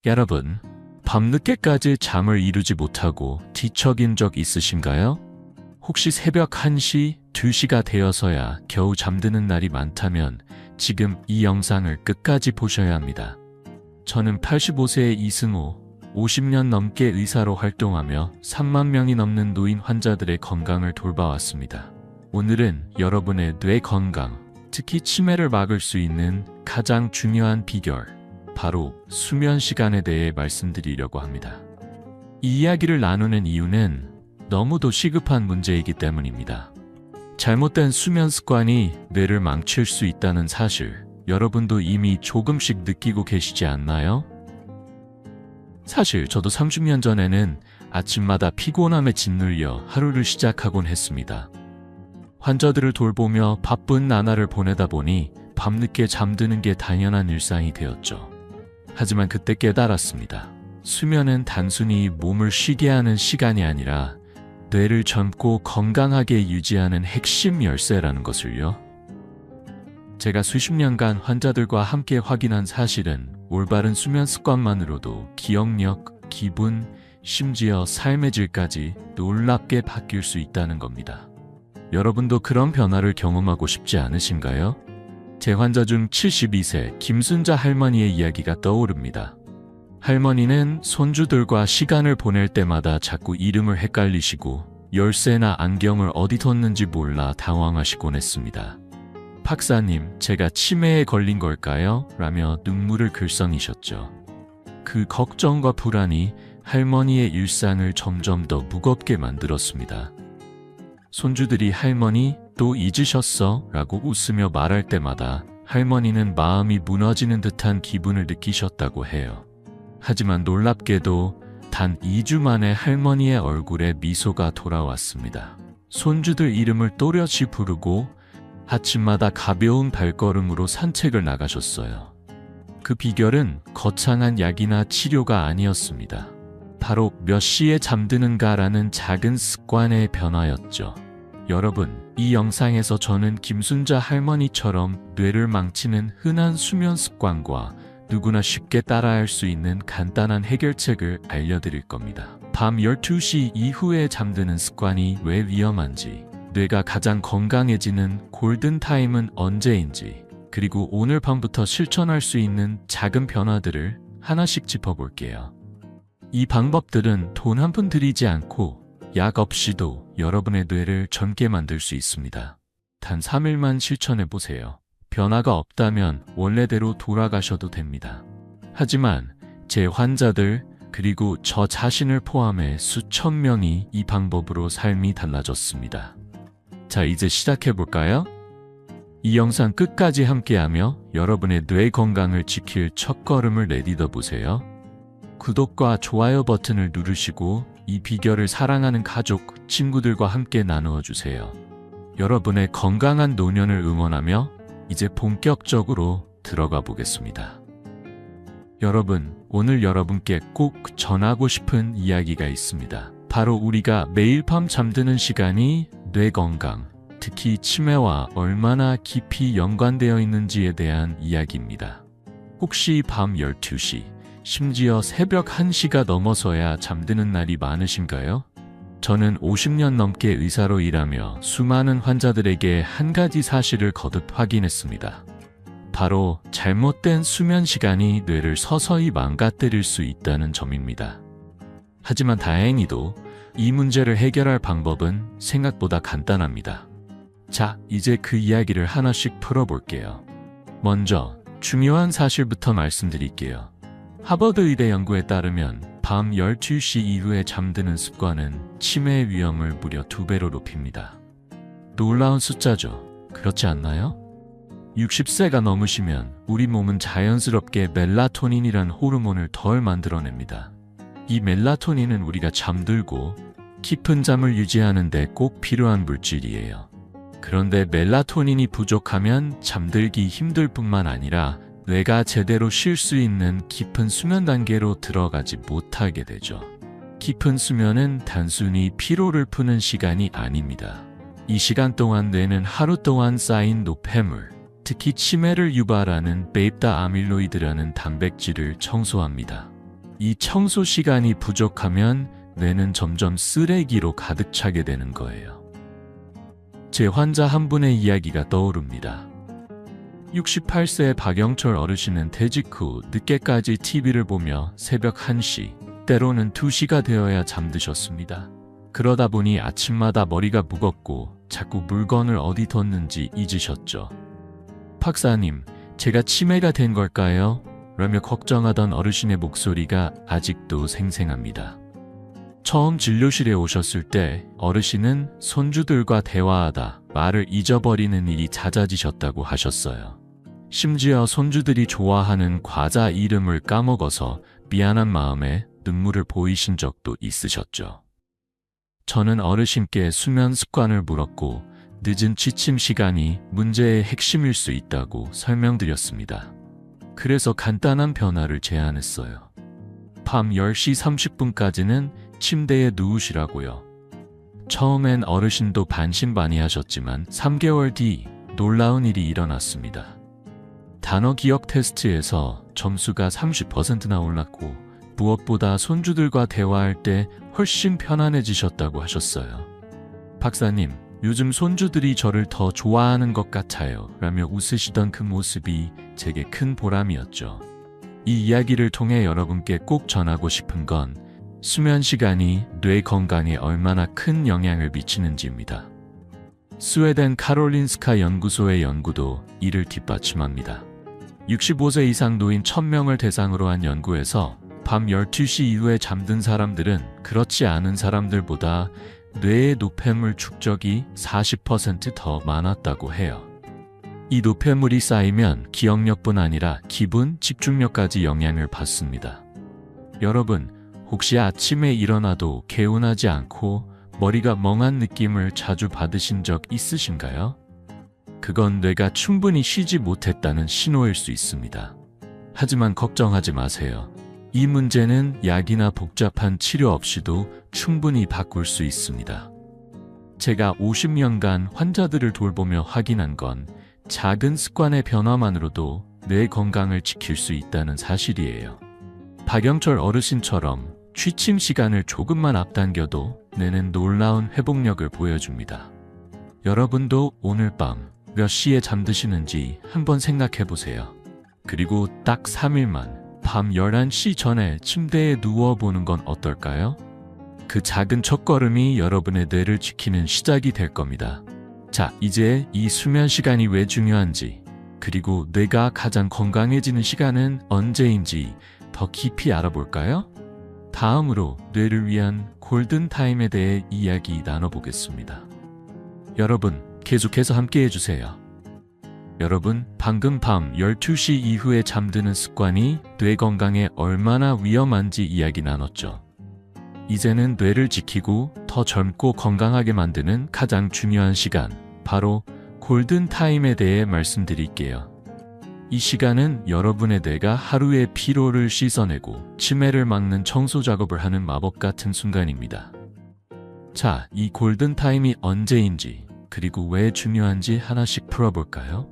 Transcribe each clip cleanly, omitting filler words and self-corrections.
여러분, 밤늦게까지 잠을 이루지 못하고 뒤척인 적 있으신가요? 혹시 새벽 1시, 2시가 되어서야 겨우 잠드는 날이 많다면 지금 이 영상을 끝까지 보셔야 합니다. 저는 85세의 이승호, 50년 넘게 의사로 활동하며 3만 명이 넘는 노인 환자들의 건강을 돌봐왔습니다. 오늘은 여러분의 뇌 건강, 특히 치매를 막을 수 있는 가장 중요한 비결, 바로 수면 시간에 대해 말씀드리려고 합니다. 이 이야기를 나누는 이유는 너무도 시급한 문제이기 때문입니다. 잘못된 수면 습관이 뇌를 망칠 수 있다는 사실, 여러분도 이미 조금씩 느끼고 계시지 않나요? 사실 저도 30년 전에는 아침마다 피곤함에 짓눌려 하루를 시작하곤 했습니다. 환자들을 돌보며 바쁜 나날을 보내다 보니 밤늦게 잠드는 게 당연한 일상이 되었죠. 하지만 그때 깨달았습니다. 수면은 단순히 몸을 쉬게 하는 시간이 아니라 뇌를 젊고 건강하게 유지하는 핵심 열쇠라는 것을요. 제가 수십 년간 환자들과 함께 확인한 사실은 올바른 수면 습관만으로도 기억력, 기분, 심지어 삶의 질까지 놀랍게 바뀔 수 있다는 겁니다. 여러분도 그런 변화를 경험하고 싶지 않으신가요? 제 환자 중 72세 김순자 할머니의 이야기가 떠오릅니다. 할머니는 손주들과 시간을 보낼 때마다 자꾸 이름을 헷갈리시고 열쇠나 안경을 어디 뒀는지 몰라 당황하시곤 했습니다. 박사님, 제가 치매에 걸린 걸까요? 라며 눈물을 글썽이셨죠. 그 걱정과 불안이 할머니의 일상을 점점 더 무겁게 만들었습니다. 손주들이 할머니, 또 잊으셨어? 라고 웃으며 말할 때마다 할머니는 마음이 무너지는 듯한 기분을 느끼셨다고 해요. 하지만 놀랍게도 단 2주 만에 할머니의 얼굴에 미소가 돌아왔습니다. 손주들 이름을 또렷이 부르고 아침마다 가벼운 발걸음으로 산책을 나가셨어요. 그 비결은 거창한 약이나 치료가 아니었습니다. 바로 몇 시에 잠드는가라는 작은 습관의 변화였죠. 여러분, 이 영상에서 저는 김순자 할머니처럼 뇌를 망치는 흔한 수면 습관과 누구나 쉽게 따라할 수 있는 간단한 해결책을 알려드릴 겁니다. 밤 12시 이후에 잠드는 습관이 왜 위험한지, 뇌가 가장 건강해지는 골든타임은 언제인지, 그리고 오늘 밤부터 실천할 수 있는 작은 변화들을 하나씩 짚어볼게요. 이 방법들은 돈 한 푼 들이지 않고 약 없이도 여러분의 뇌를 젊게 만들 수 있습니다. 단 3일만 실천해보세요. 변화가 없다면 원래대로 돌아가셔도 됩니다. 하지만 제 환자들, 그리고 저 자신을 포함해 수천 명이 이 방법으로 삶이 달라졌습니다. 자, 이제 시작해볼까요? 이 영상 끝까지 함께하며 여러분의 뇌 건강을 지킬 첫걸음을 내딛어 보세요. 구독과 좋아요 버튼을 누르시고 이 비결을 사랑하는 가족, 친구들과 함께 나누어 주세요. 여러분의 건강한 노년을 응원하며 이제 본격적으로 들어가 보겠습니다. 여러분, 오늘 여러분께 꼭 전하고 싶은 이야기가 있습니다. 바로 우리가 매일 밤 잠드는 시간이 뇌 건강, 특히 치매와 얼마나 깊이 연관되어 있는지에 대한 이야기입니다. 혹시 밤 12시, 심지어 새벽 1시가 넘어서야 잠드는 날이 많으신가요? 저는 50년 넘게 의사로 일하며 수많은 환자들에게 한 가지 사실을 거듭 확인했습니다. 바로 잘못된 수면 시간이 뇌를 서서히 망가뜨릴 수 있다는 점입니다. 하지만 다행히도 이 문제를 해결할 방법은 생각보다 간단합니다. 자, 이제 그 이야기를 하나씩 풀어볼게요. 먼저 중요한 사실부터 말씀드릴게요. 하버드 의대 연구에 따르면 밤 12시 이후에 잠드는 습관은 치매의 위험을 무려 2배로 높입니다. 놀라운 숫자죠. 그렇지 않나요? 60세가 넘으시면 우리 몸은 자연스럽게 멜라토닌이란 호르몬을 덜 만들어냅니다. 이 멜라토닌은 우리가 잠들고 깊은 잠을 유지하는 데 꼭 필요한 물질이에요. 그런데 멜라토닌이 부족하면 잠들기 힘들 뿐만 아니라 뇌가 제대로 쉴 수 있는 깊은 수면 단계로 들어가지 못하게 되죠. 깊은 수면은 단순히 피로를 푸는 시간이 아닙니다. 이 시간 동안 뇌는 하루 동안 쌓인 노폐물, 특히 치매를 유발하는 베타 아밀로이드라는 단백질을 청소합니다. 이 청소 시간이 부족하면 뇌는 점점 쓰레기로 가득 차게 되는 거예요. 제 환자 한 분의 이야기가 떠오릅니다. 68세의 박영철 어르신은 퇴직 후 늦게까지 TV를 보며 새벽 1시, 때로는 2시가 되어야 잠드셨습니다. 그러다 보니 아침마다 머리가 무겁고 자꾸 물건을 어디 뒀는지 잊으셨죠. 박사님, 제가 치매가 된 걸까요? 라며 걱정하던 어르신의 목소리가 아직도 생생합니다. 처음 진료실에 오셨을 때 어르신은 손주들과 대화하다 말을 잊어버리는 일이 잦아지셨다고 하셨어요. 심지어 손주들이 좋아하는 과자 이름을 까먹어서 미안한 마음에 눈물을 보이신 적도 있으셨죠. 저는 어르신께 수면 습관을 물었고 늦은 취침 시간이 문제의 핵심일 수 있다고 설명드렸습니다. 그래서 간단한 변화를 제안했어요. 밤 10시 30분까지는 침대에 누우시라고요. 처음엔 어르신도 반신반의하셨지만 3개월 뒤 놀라운 일이 일어났습니다. 단어 기억 테스트에서 점수가 30%나 올랐고 무엇보다 손주들과 대화할 때 훨씬 편안해지셨다고 하셨어요. 박사님, 요즘 손주들이 저를 더 좋아하는 것 같아요. 라며 웃으시던 그 모습이 제게 큰 보람이었죠. 이 이야기를 통해 여러분께 꼭 전하고 싶은 건 수면 시간이 뇌 건강에 얼마나 큰 영향을 미치는지입니다. 스웨덴 카롤린스카 연구소의 연구도 이를 뒷받침합니다. 65세 이상 노인 1000명을 대상으로 한 연구에서 밤 12시 이후에 잠든 사람들은 그렇지 않은 사람들보다 뇌의 노폐물 축적이 40% 더 많았다고 해요. 이 노폐물이 쌓이면 기억력뿐 아니라 기분, 집중력까지 영향을 받습니다. 여러분, 혹시 아침에 일어나도 개운하지 않고 머리가 멍한 느낌을 자주 받으신 적 있으신가요? 그건 뇌가 충분히 쉬지 못했다는 신호일 수 있습니다. 하지만 걱정하지 마세요. 이 문제는 약이나 복잡한 치료 없이도 충분히 바꿀 수 있습니다. 제가 50년간 환자들을 돌보며 확인한 건 작은 습관의 변화만으로도 뇌 건강을 지킬 수 있다는 사실이에요. 박영철 어르신처럼 취침 시간을 조금만 앞당겨도 뇌는 놀라운 회복력을 보여줍니다. 여러분도 오늘 밤 몇 시에 잠드시는지 한번 생각해 보세요. 그리고 딱 3일만 밤 11시 전에 침대에 누워보는 건 어떨까요? 그 작은 첫걸음이 여러분의 뇌를 지키는 시작이 될 겁니다. 자, 이제 이 수면 시간이 왜 중요한지, 그리고 뇌가 가장 건강해지는 시간은 언제인지 더 깊이 알아볼까요? 다음으로 뇌를 위한 골든타임에 대해 이야기 나눠보겠습니다. 여러분, 계속해서 함께 해주세요. 여러분, 방금 밤 12시 이후에 잠드는 습관이 뇌 건강에 얼마나 위험한지 이야기 나눴죠. 이제는 뇌를 지키고 더 젊고 건강하게 만드는 가장 중요한 시간, 바로 골든타임에 대해 말씀드릴게요. 이 시간은 여러분의 뇌가 하루의 피로를 씻어내고 치매를 막는 청소 작업을 하는 마법 같은 순간입니다. 자, 이 골든타임이 언제인지, 그리고 왜 중요한지 하나씩 풀어볼까요?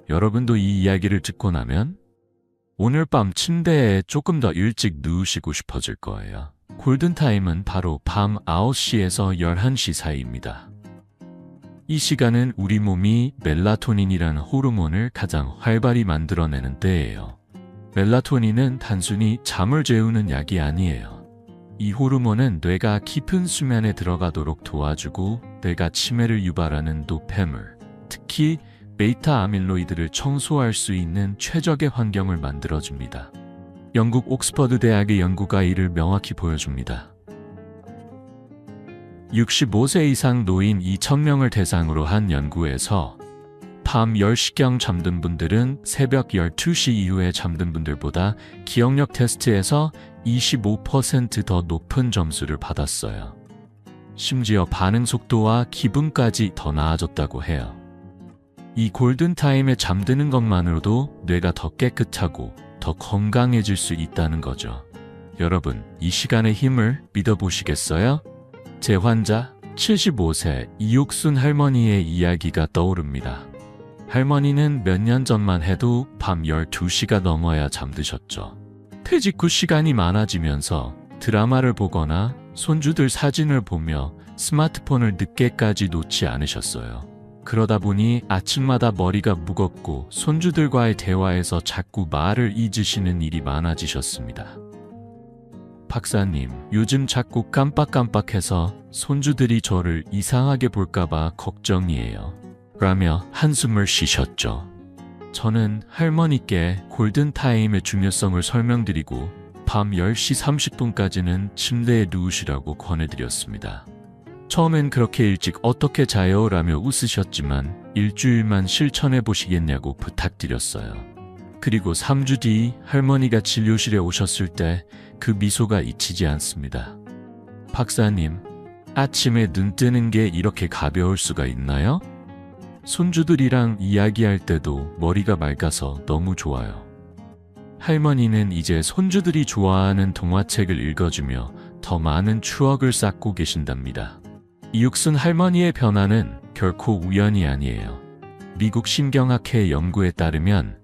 여러분도 이 이야기를 듣고 나면 오늘 밤 침대에 조금 더 일찍 누우시고 싶어질 거예요. 골든타임은 바로 밤 9시에서 11시 사이입니다. 이 시간은 우리 몸이 멜라토닌이라는 호르몬을 가장 활발히 만들어내는 때예요. 멜라토닌은 단순히 잠을 재우는 약이 아니에요. 이 호르몬은 뇌가 깊은 수면에 들어가도록 도와주고 뇌가 치매를 유발하는 노폐물, 특히 베이타 아밀로이드를 청소할 수 있는 최적의 환경을 만들어줍니다. 영국 옥스퍼드 대학의 연구가 이를 명확히 보여줍니다. 65세 이상 노인 2,000명을 대상으로 한 연구에서 밤 10시경 잠든 분들은 새벽 12시 이후에 잠든 분들보다 기억력 테스트에서 25% 더 높은 점수를 받았어요. 심지어 반응 속도와 기분까지 더 나아졌다고 해요. 이 골든타임에 잠드는 것만으로도 뇌가 더 깨끗하고 더 건강해질 수 있다는 거죠. 여러분, 이 시간의 힘을 믿어보시겠어요? 제 환자 75세 이옥순 할머니의 이야기가 떠오릅니다. 할머니는 몇 년 전만 해도 밤 12시가 넘어야 잠드셨죠. 퇴직 후 시간이 많아지면서 드라마를 보거나 손주들 사진을 보며 스마트폰을 늦게까지 놓지 않으셨어요. 그러다 보니 아침마다 머리가 무겁고 손주들과의 대화에서 자꾸 말을 잊으시는 일이 많아지셨습니다. 박사님, 요즘 자꾸 깜빡깜빡해서 손주들이 저를 이상하게 볼까봐 걱정이에요. 라며 한숨을 쉬셨죠. 저는 할머니께 골든타임의 중요성을 설명드리고 밤 10시 30분까지는 침대에 누우시라고 권해드렸습니다. 처음엔 그렇게 일찍 어떻게 자요? 라며 웃으셨지만 일주일만 실천해 보시겠냐고 부탁드렸어요. 그리고 3주 뒤 할머니가 진료실에 오셨을 때 그 미소가 잊히지 않습니다. 박사님, 아침에 눈 뜨는 게 이렇게 가벼울 수가 있나요? 손주들이랑 이야기할 때도 머리가 맑아서 너무 좋아요. 할머니는 이제 손주들이 좋아하는 동화책을 읽어주며 더 많은 추억을 쌓고 계신답니다. 이육순 할머니의 변화는 결코 우연이 아니에요. 미국 신경학회 연구에 따르면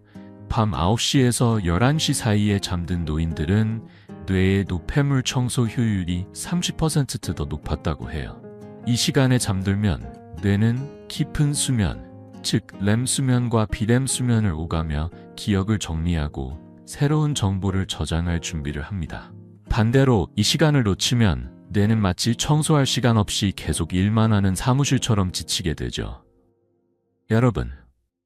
밤 9시에서 11시 사이에 잠든 노인들은 뇌의 노폐물 청소 효율이 30% 더 높았다고 해요. 이 시간에 잠들면 뇌는 깊은 수면, 즉 렘 수면과 비렘 수면을 오가며 기억을 정리하고 새로운 정보를 저장할 준비를 합니다. 반대로 이 시간을 놓치면 뇌는 마치 청소할 시간 없이 계속 일만 하는 사무실처럼 지치게 되죠. 여러분,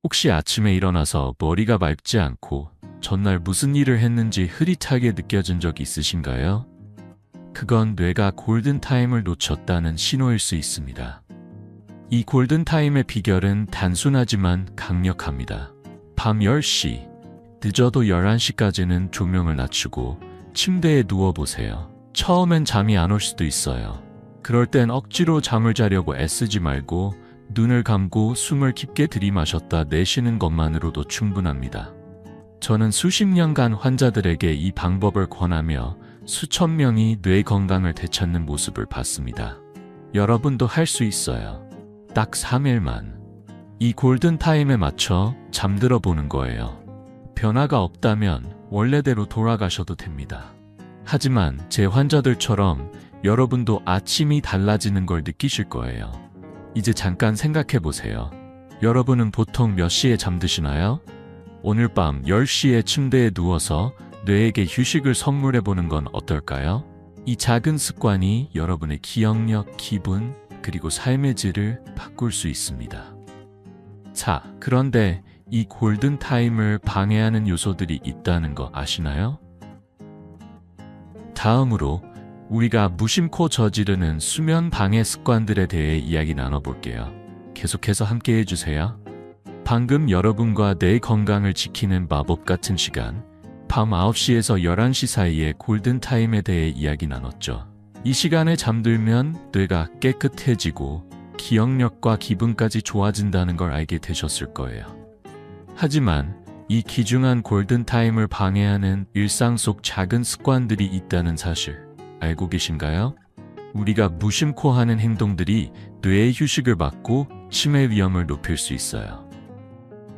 혹시 아침에 일어나서 머리가 맑지 않고 전날 무슨 일을 했는지 흐릿하게 느껴진 적 있으신가요? 그건 뇌가 골든타임을 놓쳤다는 신호일 수 있습니다. 이 골든타임의 비결은 단순하지만 강력합니다. 밤 10시, 늦어도 11시까지는 조명을 낮추고 침대에 누워보세요. 처음엔 잠이 안 올 수도 있어요. 그럴 땐 억지로 잠을 자려고 애쓰지 말고 눈을 감고 숨을 깊게 들이마셨다 내쉬는 것만으로도 충분합니다. 저는 수십 년간 환자들에게 이 방법을 권하며 수천 명이 뇌 건강을 되찾는 모습을 봤습니다. 여러분도 할 수 있어요. 딱 3일만. 이 골든타임에 맞춰 잠들어 보는 거예요. 변화가 없다면 원래대로 돌아가셔도 됩니다. 하지만 제 환자들처럼 여러분도 아침이 달라지는 걸 느끼실 거예요. 이제 잠깐 생각해 보세요. 여러분은 보통 몇 시에 잠드시나요? 오늘 밤 10시에 침대에 누워서 뇌에게 휴식을 선물해 보는 건 어떨까요? 이 작은 습관이 여러분의 기억력, 기분, 그리고 삶의 질을 바꿀 수 있습니다. 자, 그런데 이 골든타임을 방해하는 요소들이 있다는 거 아시나요? 다음으로 우리가 무심코 저지르는 수면 방해 습관들에 대해 이야기 나눠볼게요. 계속해서 함께 해주세요. 방금 여러분과 내 건강을 지키는 마법 같은 시간, 밤 9시에서 11시 사이의 골든타임에 대해 이야기 나눴죠. 이 시간에 잠들면 뇌가 깨끗해지고 기억력과 기분까지 좋아진다는 걸 알게 되셨을 거예요. 하지만 이 귀중한 골든타임을 방해하는 일상 속 작은 습관들이 있다는 사실 알고 계신가요? 우리가 무심코 하는 행동들이 뇌의 휴식을 막고 치매 위험을 높일 수 있어요.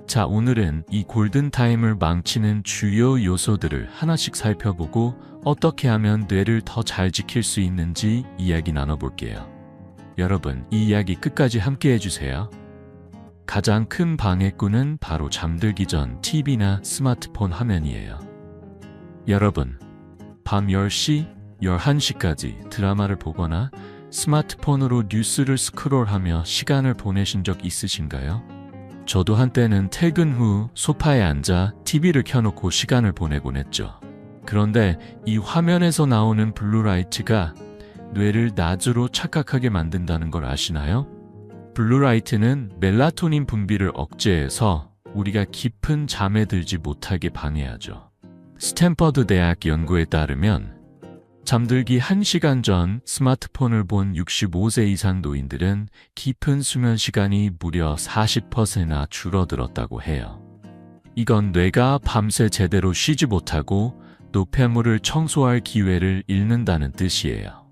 자, 오늘은 이 골든타임을 망치는 주요 요소들을 하나씩 살펴보고 어떻게 하면 뇌를 더 잘 지킬 수 있는지 이야기 나눠볼게요. 여러분, 이 이야기 끝까지 함께 해주세요. 가장 큰 방해꾼은 바로 잠들기 전 TV나 스마트폰 화면이에요. 여러분, 밤 10시, 11시까지 드라마를 보거나 스마트폰으로 뉴스를 스크롤하며 시간을 보내신 적 있으신가요? 저도 한때는 퇴근 후 소파에 앉아 TV를 켜놓고 시간을 보내곤 했죠. 그런데 이 화면에서 나오는 블루라이트가 뇌를 낮으로 착각하게 만든다는 걸 아시나요? 블루라이트는 멜라토닌 분비를 억제해서 우리가 깊은 잠에 들지 못하게 방해하죠. 스탠퍼드 대학 연구에 따르면 잠들기 1시간 전 스마트폰을 본 65세 이상 노인들은 깊은 수면 시간이 무려 40%나 줄어들었다고 해요. 이건 뇌가 밤새 제대로 쉬지 못하고 노폐물을 청소할 기회를 잃는다는 뜻이에요.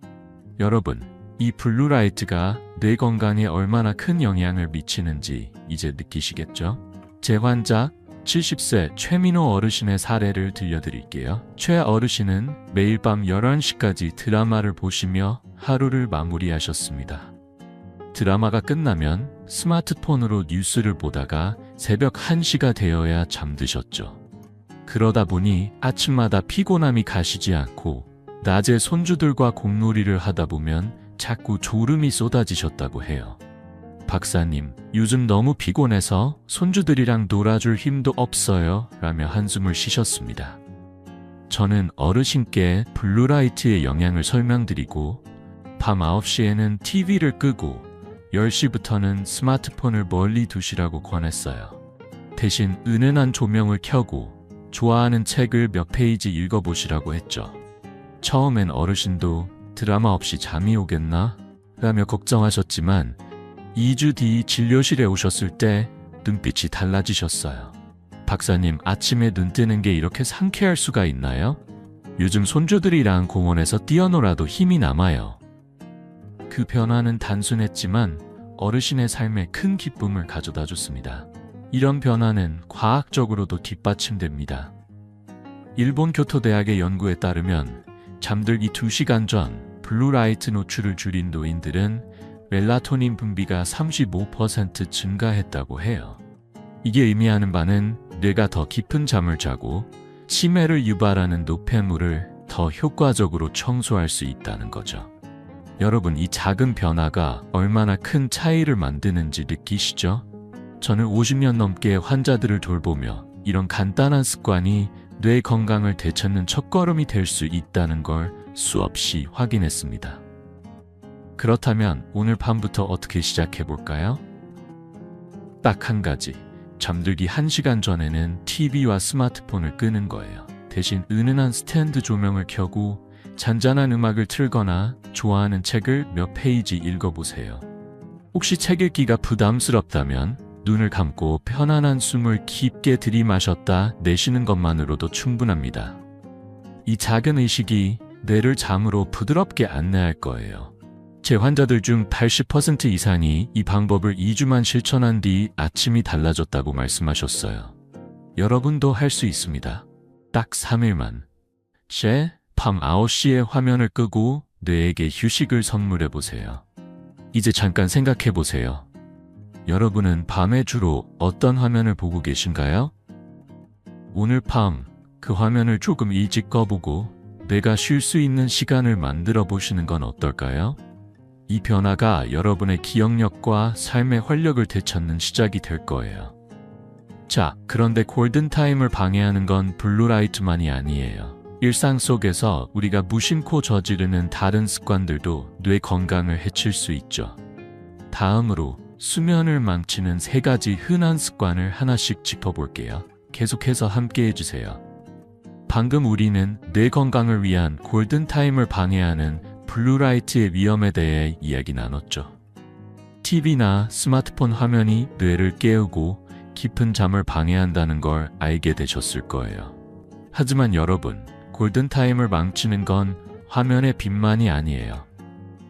여러분, 이 블루라이트가 뇌 건강에 얼마나 큰 영향을 미치는지 이제 느끼시겠죠? 제 환자 70세 최민호 어르신의 사례를 들려드릴게요. 최 어르신은 매일 밤 11시까지 드라마를 보시며 하루를 마무리하셨습니다. 드라마가 끝나면 스마트폰으로 뉴스를 보다가 새벽 1시가 되어야 잠드셨죠. 그러다 보니 아침마다 피곤함이 가시지 않고 낮에 손주들과 공놀이를 하다 보면 자꾸 졸음이 쏟아지셨다고 해요. 박사님, 요즘 너무 피곤해서 손주들이랑 놀아줄 힘도 없어요. 라며 한숨을 쉬셨습니다. 저는 어르신께 블루라이트의 영향을 설명드리고 밤 9시에는 TV를 끄고 10시부터는 스마트폰을 멀리 두시라고 권했어요. 대신 은은한 조명을 켜고 좋아하는 책을 몇 페이지 읽어보시라고 했죠. 처음엔 어르신도 드라마 없이 잠이 오겠나? 라며 걱정하셨지만 2주 뒤 진료실에 오셨을 때 눈빛이 달라지셨어요. 박사님, 아침에 눈 뜨는 게 이렇게 상쾌할 수가 있나요? 요즘 손주들이랑 공원에서 뛰어놀아도 힘이 남아요. 그 변화는 단순했지만 어르신의 삶에 큰 기쁨을 가져다 줬습니다. 이런 변화는 과학적으로도 뒷받침됩니다. 일본 교토대학의 연구에 따르면 잠들기 2시간 전 블루라이트 노출을 줄인 노인들은 멜라토닌 분비가 35% 증가했다고 해요. 이게 의미하는 바는 뇌가 더 깊은 잠을 자고 치매를 유발하는 노폐물을 더 효과적으로 청소할 수 있다는 거죠. 여러분, 이 작은 변화가 얼마나 큰 차이를 만드는지 느끼시죠? 저는 50년 넘게 환자들을 돌보며 이런 간단한 습관이 뇌 건강을 되찾는 첫걸음이 될 수 있다는 걸 수없이 확인했습니다. 그렇다면 오늘 밤부터 어떻게 시작해볼까요? 딱 한 가지. 잠들기 1시간 전에는 TV와 스마트폰을 끄는 거예요. 대신 은은한 스탠드 조명을 켜고 잔잔한 음악을 틀거나 좋아하는 책을 몇 페이지 읽어보세요. 혹시 책 읽기가 부담스럽다면 눈을 감고 편안한 숨을 깊게 들이마셨다 내쉬는 것만으로도 충분합니다. 이 작은 의식이 뇌를 잠으로 부드럽게 안내할 거예요. 제 환자들 중 80% 이상이 이 방법을 2주만 실천한 뒤 아침이 달라졌다고 말씀하셨어요. 여러분도 할 수 있습니다. 딱 3일만. 밤 9시에 화면을 끄고 뇌에게 휴식을 선물해보세요. 이제 잠깐 생각해보세요. 여러분은 밤에 주로 어떤 화면을 보고 계신가요? 오늘 밤 그 화면을 조금 일찍 꺼보고 뇌가 쉴 수 있는 시간을 만들어 보시는 건 어떨까요? 이 변화가 여러분의 기억력과 삶의 활력을 되찾는 시작이 될 거예요. 자, 그런데 골든타임을 방해하는 건 블루라이트만이 아니에요. 일상 속에서 우리가 무심코 저지르는 다른 습관들도 뇌 건강을 해칠 수 있죠. 다음으로 수면을 망치는 3가지 흔한 습관을 하나씩 짚어볼게요. 계속해서 함께 해주세요. 방금 우리는 뇌 건강을 위한 골든타임을 방해하는 블루라이트의 위험에 대해 이야기 나눴죠. TV나 스마트폰 화면이 뇌를 깨우고 깊은 잠을 방해한다는 걸 알게 되셨을 거예요. 하지만 여러분, 골든타임을 망치는 건 화면의 빛만이 아니에요.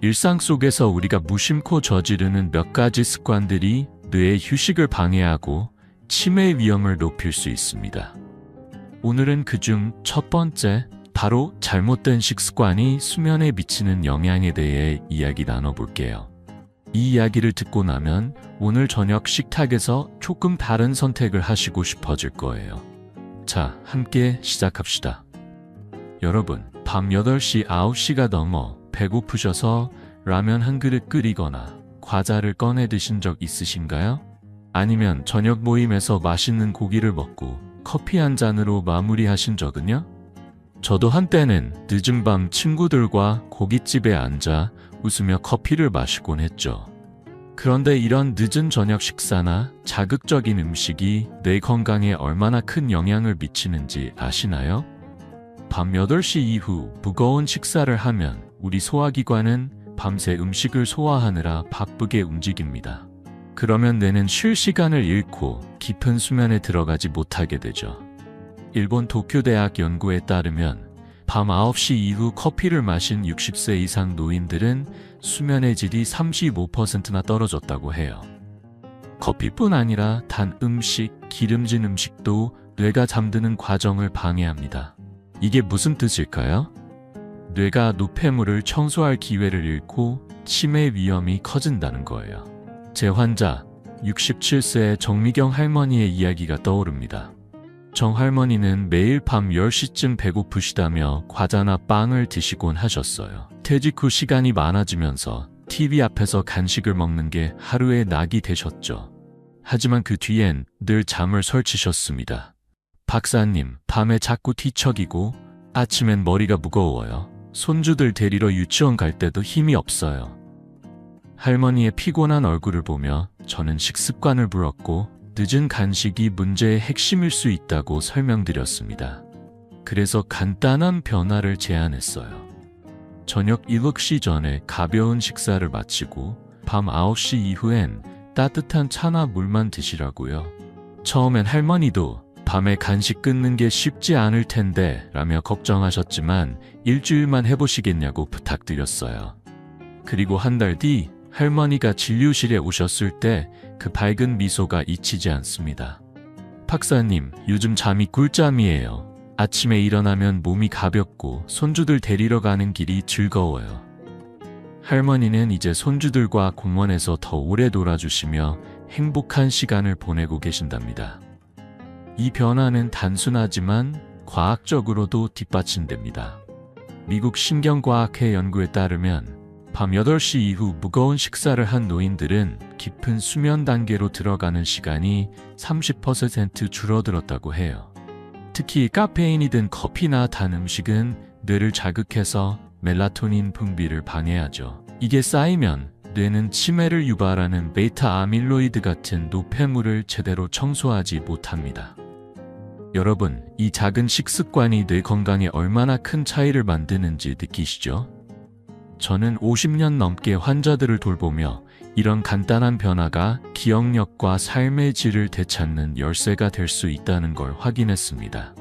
일상 속에서 우리가 무심코 저지르는 몇 가지 습관들이 뇌의 휴식을 방해하고 치매 위험을 높일 수 있습니다. 오늘은 그중 첫 번째, 바로 잘못된 식습관이 수면에 미치는 영향에 대해 이야기 나눠볼게요. 이 이야기를 듣고 나면 오늘 저녁 식탁에서 조금 다른 선택을 하시고 싶어질 거예요. 자, 함께 시작합시다. 여러분, 밤 8시, 9시가 넘어 배고프셔서 라면 한 그릇 끓이거나 과자를 꺼내 드신 적 있으신가요? 아니면 저녁 모임에서 맛있는 고기를 먹고 커피 한 잔으로 마무리하신 적은요? 저도 한때는 늦은 밤 친구들과 고깃집에 앉아 웃으며 커피를 마시곤 했죠. 그런데 이런 늦은 저녁 식사나 자극적인 음식이 뇌 건강에 얼마나 큰 영향을 미치는지 아시나요? 밤 8시 이후 무거운 식사를 하면 우리 소화기관은 밤새 음식을 소화하느라 바쁘게 움직입니다. 그러면 뇌는 쉴 시간을 잃고 깊은 수면에 들어가지 못하게 되죠. 일본 도쿄대학 연구에 따르면 밤 9시 이후 커피를 마신 60세 이상 노인들은 수면의 질이 35%나 떨어졌다고 해요. 커피뿐 아니라 단 음식, 기름진 음식도 뇌가 잠드는 과정을 방해합니다. 이게 무슨 뜻일까요? 뇌가 노폐물을 청소할 기회를 잃고 치매 위험이 커진다는 거예요. 제 환자 67세의 정미경 할머니의 이야기가 떠오릅니다. 정 할머니는 매일 밤 10시쯤 배고프시다며 과자나 빵을 드시곤 하셨어요. 퇴직 후 시간이 많아지면서 TV 앞에서 간식을 먹는 게 하루의 낙이 되셨죠. 하지만 그 뒤엔 늘 잠을 설치셨습니다. 박사님, 밤에 자꾸 뒤척이고 아침엔 머리가 무거워요. 손주들 데리러 유치원 갈 때도 힘이 없어요. 할머니의 피곤한 얼굴을 보며 저는 식습관을 물었고 늦은 간식이 문제의 핵심일 수 있다고 설명드렸습니다. 그래서 간단한 변화를 제안했어요. 저녁 7시 전에 가벼운 식사를 마치고 밤 9시 이후엔 따뜻한 차나 물만 드시라고요. 처음엔 할머니도 밤에 간식 끊는 게 쉽지 않을 텐데 라며 걱정하셨지만 일주일만 해보시겠냐고 부탁드렸어요. 그리고 한 달 뒤 할머니가 진료실에 오셨을 때 그 밝은 미소가 잊히지 않습니다. 박사님, 요즘 잠이 꿀잠이에요. 아침에 일어나면 몸이 가볍고 손주들 데리러 가는 길이 즐거워요. 할머니는 이제 손주들과 공원에서 더 오래 놀아주시며 행복한 시간을 보내고 계신답니다. 이 변화는 단순하지만 과학적으로도 뒷받침됩니다. 미국 신경과학회 연구에 따르면 밤 8시 이후 무거운 식사를 한 노인들은 깊은 수면 단계로 들어가는 시간이 30% 줄어들었다고 해요. 특히 카페인이 든 커피나 단 음식은 뇌를 자극해서 멜라토닌 분비를 방해하죠. 이게 쌓이면 뇌는 치매를 유발하는 베타 아밀로이드 같은 노폐물을 제대로 청소하지 못합니다. 여러분, 이 작은 식습관이 뇌 건강에 얼마나 큰 차이를 만드는지 느끼시죠? 저는 50년 넘게 환자들을 돌보며 이런 간단한 변화가 기억력과 삶의 질을 되찾는 열쇠가 될 수 있다는 걸 확인했습니다.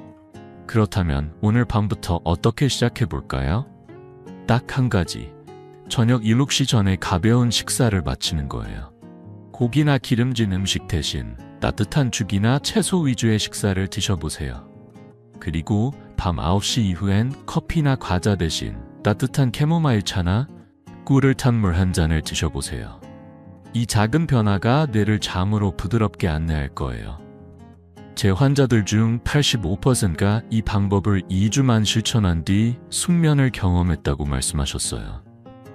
그렇다면 오늘 밤부터 어떻게 시작해 볼까요? 딱 한 가지. 저녁 7시 전에 가벼운 식사를 마치는 거예요. 고기나 기름진 음식 대신 따뜻한 죽이나 채소 위주의 식사를 드셔보세요. 그리고 밤 9시 이후엔 커피나 과자 대신 따뜻한 캐모마일 차나 꿀을 탄 물 한 잔을 드셔보세요. 이 작은 변화가 뇌를 잠으로 부드럽게 안내할 거예요. 제 환자들 중 85%가 이 방법을 2주만 실천한 뒤 숙면을 경험했다고 말씀하셨어요.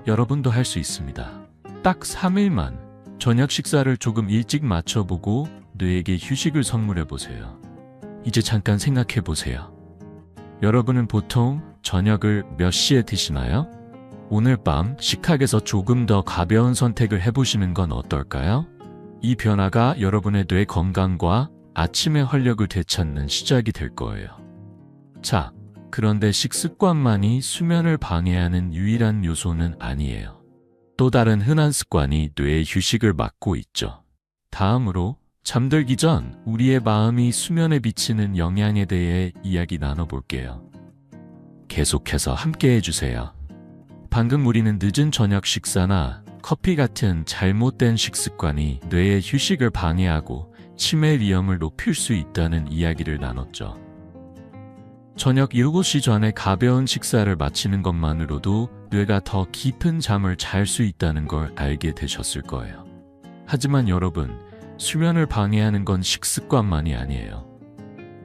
여러분도 할 수 있습니다. 딱 3일만 저녁 식사를 조금 일찍 맞춰보고 뇌에게 휴식을 선물해보세요. 이제 잠깐 생각해보세요. 여러분은 보통 저녁을 몇 시에 드시나요? 오늘 밤 식탁에서 조금 더 가벼운 선택을 해보시는 건 어떨까요? 이 변화가 여러분의 뇌 건강과 아침의 활력을 되찾는 시작이 될 거예요. 자, 그런데 식습관만이 수면을 방해하는 유일한 요소는 아니에요. 또 다른 흔한 습관이 뇌의 휴식을 막고 있죠. 다음으로 잠들기 전 우리의 마음이 수면에 미치는 영향에 대해 이야기 나눠볼게요. 계속해서 함께 해주세요. 방금 우리는 늦은 저녁 식사나 커피 같은 잘못된 식습관이 뇌의 휴식을 방해하고 치매 위험을 높일 수 있다는 이야기를 나눴죠. 저녁 7시 전에 가벼운 식사를 마치는 것만으로도 뇌가 더 깊은 잠을 잘 수 있다는 걸 알게 되셨을 거예요. 하지만 여러분, 수면을 방해하는 건 식습관만이 아니에요.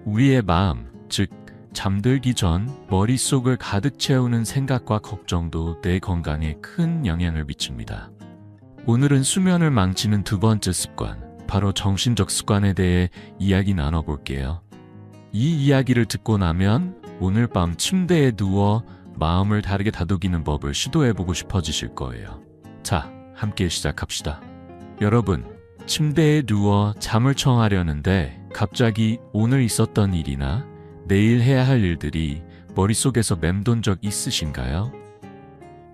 우리의 마음, 즉 잠들기 전 머릿속을 가득 채우는 생각과 걱정도 뇌 건강에 큰 영향을 미칩니다. 오늘은 수면을 망치는 두 번째 습관, 바로 정신적 습관에 대해 이야기 나눠볼게요. 이 이야기를 듣고 나면 오늘 밤 침대에 누워 마음을 다르게 다독이는 법을 시도해보고 싶어지실 거예요. 자, 함께 시작합시다. 여러분, 침대에 누워 잠을 청하려는데 갑자기 오늘 있었던 일이나 내일 해야 할 일들이 머릿속에서 맴돈 적 있으신가요?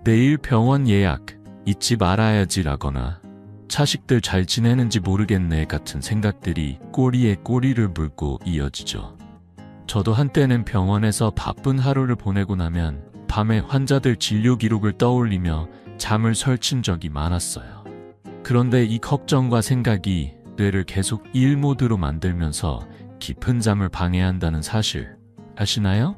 내일 병원 예약 잊지 말아야지라거나 자식들 잘 지내는지 모르겠네 같은 생각들이 꼬리에 꼬리를 물고 이어지죠. 저도 한때는 병원에서 바쁜 하루를 보내고 나면 밤에 환자들 진료 기록을 떠올리며 잠을 설친 적이 많았어요. 그런데 이 걱정과 생각이 뇌를 계속 일 모드로 만들면서 깊은 잠을 방해한다는 사실 아시나요?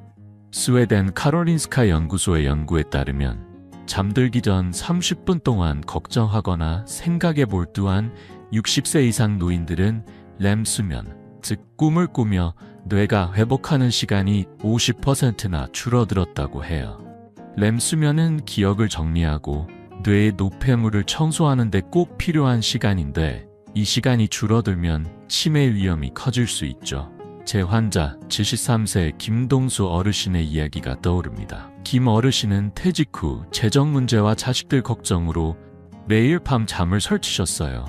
스웨덴 카롤린스카 연구소의 연구에 따르면 잠들기 전 30분 동안 걱정하거나 생각에 몰두한 60세 이상 노인들은 렘 수면, 즉 꿈을 꾸며 뇌가 회복하는 시간이 50%나 줄어들었다고 해요. 렘 수면은 기억을 정리하고 뇌의 노폐물을 청소하는 데 꼭 필요한 시간인데 이 시간이 줄어들면 치매 위험이 커질 수 있죠. 제 환자 73세 김동수 어르신의 이야기가 떠오릅니다. 김 어르신은 퇴직 후 재정 문제와 자식들 걱정으로 매일 밤 잠을 설치셨어요.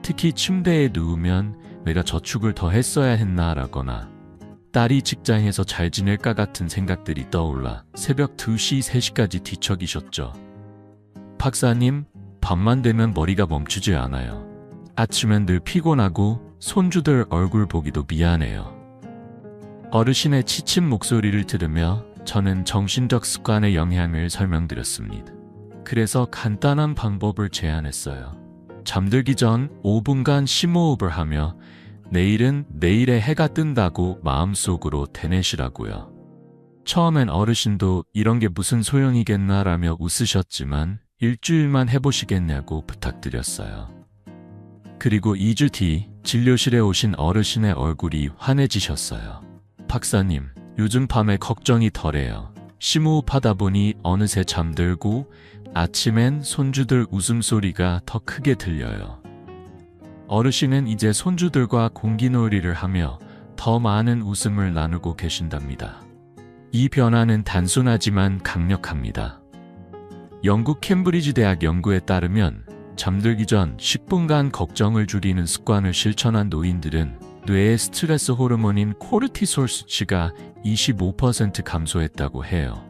특히 침대에 누우면 내가 저축을 더 했어야 했나 라거나 딸이 직장에서 잘 지낼까 같은 생각들이 떠올라 새벽 2시, 3시까지 뒤척이셨죠. 박사님, 밤만 되면 머리가 멈추지 않아요. 아침엔 늘 피곤하고 손주들 얼굴 보기도 미안해요. 어르신의 지친 목소리를 들으며 저는 정신적 습관의 영향을 설명드렸습니다. 그래서 간단한 방법을 제안했어요. 잠들기 전 5분간 심호흡을 하며 내일은 내일의 해가 뜬다고 마음속으로 되뇌시라고요. 처음엔 어르신도 이런 게 무슨 소용이겠나라며 웃으셨지만 일주일만 해보시겠냐고 부탁드렸어요. 그리고 2주 뒤 진료실에 오신 어르신의 얼굴이 환해지셨어요. 박사님, 요즘 밤에 걱정이 덜해요. 심호흡하다 보니 어느새 잠들고 아침엔 손주들 웃음소리가 더 크게 들려요. 어르신은 이제 손주들과 공기놀이를 하며 더 많은 웃음을 나누고 계신답니다. 이 변화는 단순하지만 강력합니다. 영국 캠브리지 대학 연구에 따르면 잠들기 전 10분간 걱정을 줄이는 습관을 실천한 노인들은 뇌의 스트레스 호르몬인 코르티솔 수치가 25% 감소했다고 해요.